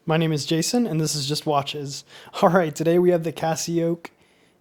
My name is Jason, and this is Just Watches. All right, today we have the Casioak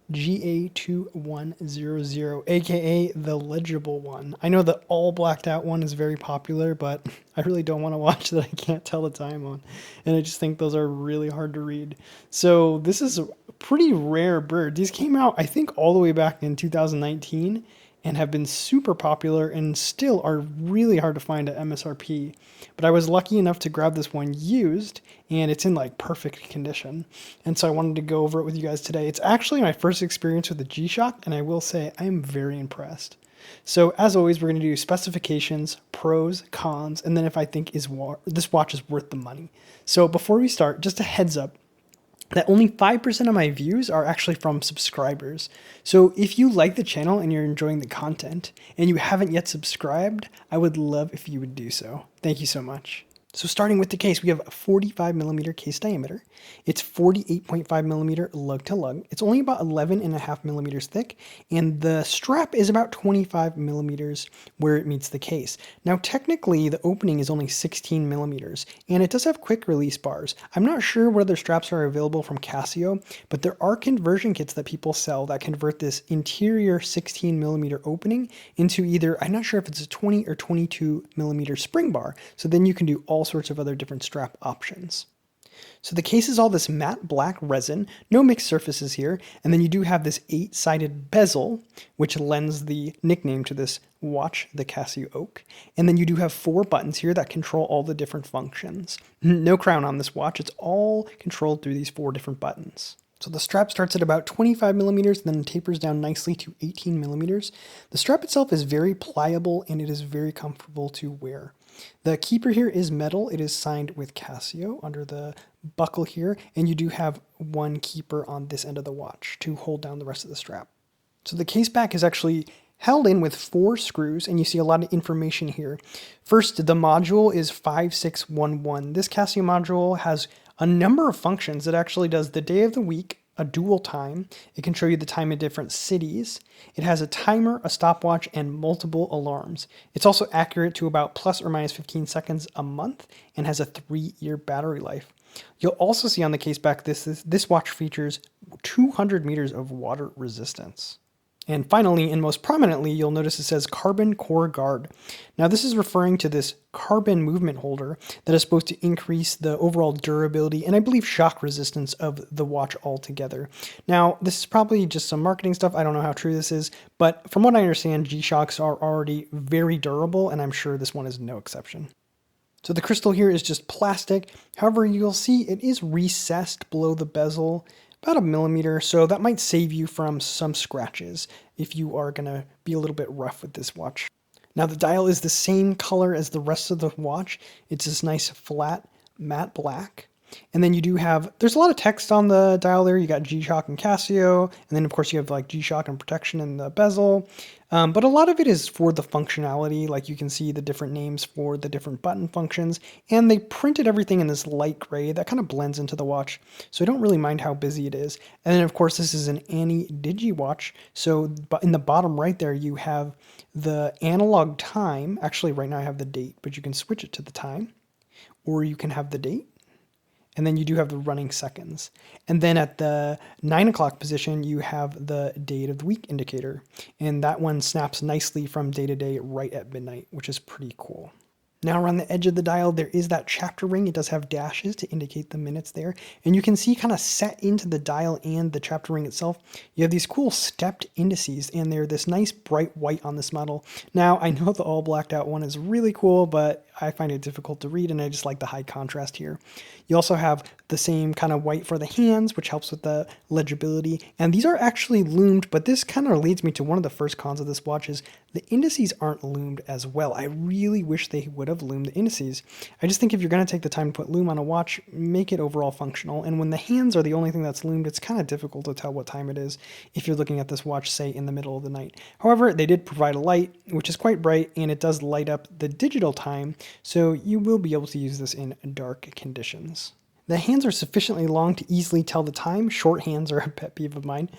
GA-2100, aka the legible one. I know the all blacked out one is very popular, but I really don't want to watch that I can't tell the time on. And I just think those are really hard to read. So this is a pretty rare bird. These came out, I think, all the way back in 2019 and have been super popular and still are really hard to find at MSRP. But I was lucky enough to grab this one used, and it's in like perfect condition. And so I wanted to go over it with you guys today. It's actually my first experience with the G-Shock, and I will say I am very impressed. So as always, we're going to do specifications, pros, cons, and then if I think this watch is worth the money. So before we start, just a heads up that only 5% of my views are actually from subscribers. So if you like the channel and you're enjoying the content and you haven't yet subscribed, I would love if you would do so. Thank you so much. So starting with the case, we have a 45mm case diameter. It's 48.5mm lug to lug. It's only about 11.5mm thick, and the strap is about 25mm where it meets the case. Now technically the opening is only 16mm, and it does have quick release bars. I'm not sure what other straps are available from Casio, but there are conversion kits that people sell that convert this interior 16mm opening into either, I'm not sure if it's a 20 or 22mm spring bar, so then you can do all sorts of other different strap options. So the case is all this matte black resin, no mixed surfaces here, and then you do have this 8-sided bezel, which lends the nickname to this watch, the Casioak. And then you do have 4 buttons here that control all the different functions. No crown on this watch, it's all controlled through these 4 different buttons. So the strap starts at about 25mm, then tapers down nicely to 18mm. The strap itself is very pliable and it is very comfortable to wear. The keeper here is metal. It is signed with Casio under the buckle here, and you do have one keeper on this end of the watch to hold down the rest of the strap. So the case back is actually held in with 4 screws, and you see a lot of information here. First, the module is 5611. This Casio module has a number of functions. It actually does the day of the week, a dual time. It can show you the time in different cities. It has a timer, a stopwatch, and multiple alarms. It's also accurate to about plus or minus 15 seconds a month and has a 3-year battery life. You'll also see on the case back this watch features 200 meters of water resistance. And finally, and most prominently, you'll notice it says carbon core guard. Now this is referring to this carbon movement holder that is supposed to increase the overall durability and I believe shock resistance of the watch altogether. Now this is probably just some marketing stuff. I don't know how true this is, but from what I understand, G-Shocks are already very durable, and I'm sure this one is no exception. So the crystal here is just plastic. However, you'll see it is recessed below the bezel about 1 millimeter, so that might save you from some scratches if you are going to be a little bit rough with this watch. Now the dial is the same color as the rest of the watch. It's this nice flat matte black. And then you do have, there's a lot of text on the dial there. You got G-Shock and Casio, and then of course you have like G-Shock and protection in the bezel. But a lot of it is for the functionality, like you can see the different names for the different button functions, and they printed everything in this light gray that kind of blends into the watch, so I don't really mind how busy it is. And then of course this is an Digi watch, so in the bottom right there you have the analog time. Actually right now I have the date, but you can switch it to the time, or you can have the date. And then you do have the running seconds. And then at the 9 o'clock position, you have the date of the week indicator. And that one snaps nicely from day to day right at midnight, which is pretty cool. Now around the edge of the dial, there is that chapter ring. It does have dashes to indicate the minutes there. And you can see kind of set into the dial and the chapter ring itself, you have these cool stepped indices, and they're this nice bright white on this model. Now I know the all blacked out one is really cool, but I find it difficult to read, and I just like the high contrast here. You also have the same kind of white for the hands, which helps with the legibility. And these are actually loomed, but this kind of leads me to one of the first cons of this watch is the indices aren't loomed as well. I really wish they would have loomed the indices. I just think if you're going to take the time to put loom on a watch, make it overall functional. And when the hands are the only thing that's loomed, it's kind of difficult to tell what time it is if you're looking at this watch, say, in the middle of the night. However, they did provide a light, which is quite bright, and it does light up the digital time, so you will be able to use this in dark conditions. The hands are sufficiently long to easily tell the time. Short hands are a pet peeve of mine.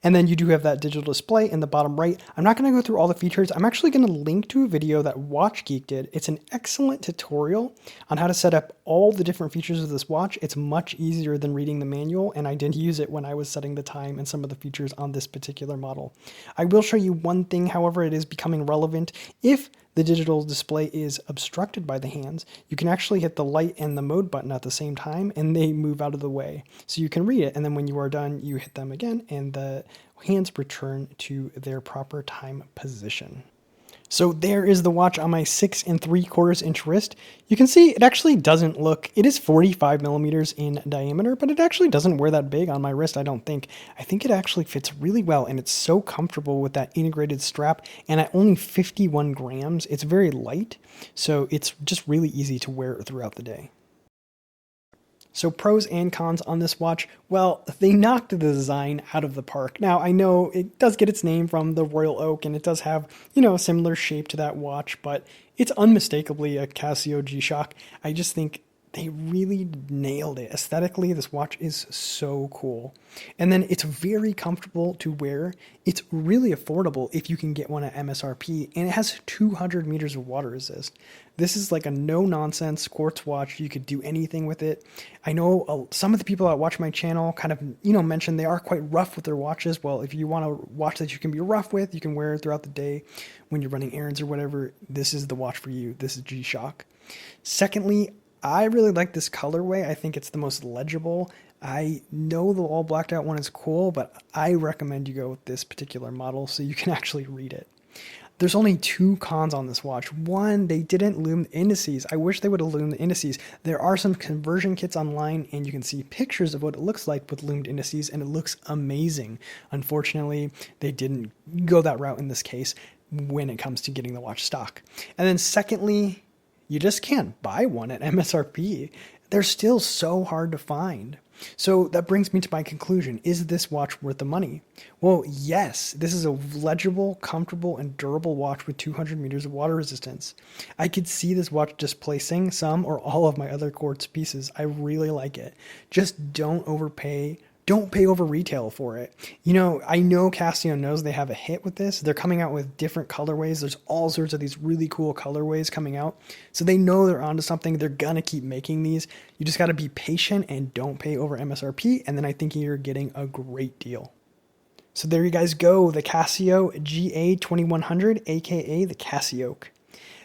And then you do have that digital display in the bottom right. I'm not going to go through all the features. I'm actually going to link to a video that Watch Geek did. It's an excellent tutorial on how to set up all the different features of this watch. It's much easier than reading the manual, and I did use it when I was setting the time and some of the features on this particular model. I will show you one thing, however, it is becoming relevant. If the digital display is obstructed by the hands, you can actually hit the light and the mode button at the same time and they move out of the way. So you can read it, and then when you are done, you hit them again and the hands return to their proper time position. So there is the watch on my 6 3/4 inch wrist. You can see it actually doesn't look, it is 45 millimeters in diameter, but it actually doesn't wear that big on my wrist, I don't think. I think it actually fits really well, and it's so comfortable with that integrated strap, and at only 51 grams, it's very light, so it's just really easy to wear throughout the day. So pros and cons on this watch. Well, they knocked the design out of the park. Now, I know it does get its name from the Royal Oak, and it does have, a similar shape to that watch, but it's unmistakably a Casio G-Shock. I just think they really nailed it. Aesthetically, this watch is so cool. And then it's very comfortable to wear. It's really affordable if you can get one at MSRP, and it has 200 meters of water resist. This is like a no-nonsense quartz watch. You could do anything with it. I know some of the people that watch my channel kind of, mention they are quite rough with their watches. Well, if you want a watch that you can be rough with, you can wear it throughout the day when you're running errands or whatever, this is the watch for you. This is G-Shock. Secondly, I really like this colorway. I think it's the most legible. I know the all blacked out one is cool, but I recommend you go with this particular model so you can actually read it. There's only 2 cons on this watch. One, they didn't loom the indices. I wish they would have loomed the indices. There are some conversion kits online, and you can see pictures of what it looks like with loomed indices, and it looks amazing. Unfortunately, they didn't go that route in this case when it comes to getting the watch stock. And then secondly, you just can't buy one at MSRP. They're still so hard to find. So that brings me to my conclusion. Is this watch worth the money? Well, yes. This is a legible, comfortable, and durable watch with 200 meters of water resistance. I could see this watch displacing some or all of my other quartz pieces. I really like it. Just don't overpay. Don't pay over retail for it. I know Casio knows they have a hit with this. They're coming out with different colorways. There's all sorts of these really cool colorways coming out. So they know they're onto something. They're going to keep making these. You just got to be patient and don't pay over MSRP. And then I think you're getting a great deal. So there you guys go. The Casio GA-2100, aka the Casioak.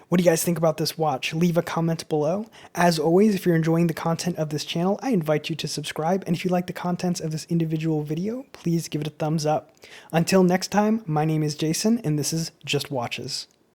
What do you guys think about this watch? Leave a comment below. As always, if you're enjoying the content of this channel, I invite you to subscribe. And if you like the contents of this individual video, please give it a thumbs up. Until next time, my name is Jason, and this is Just Watches.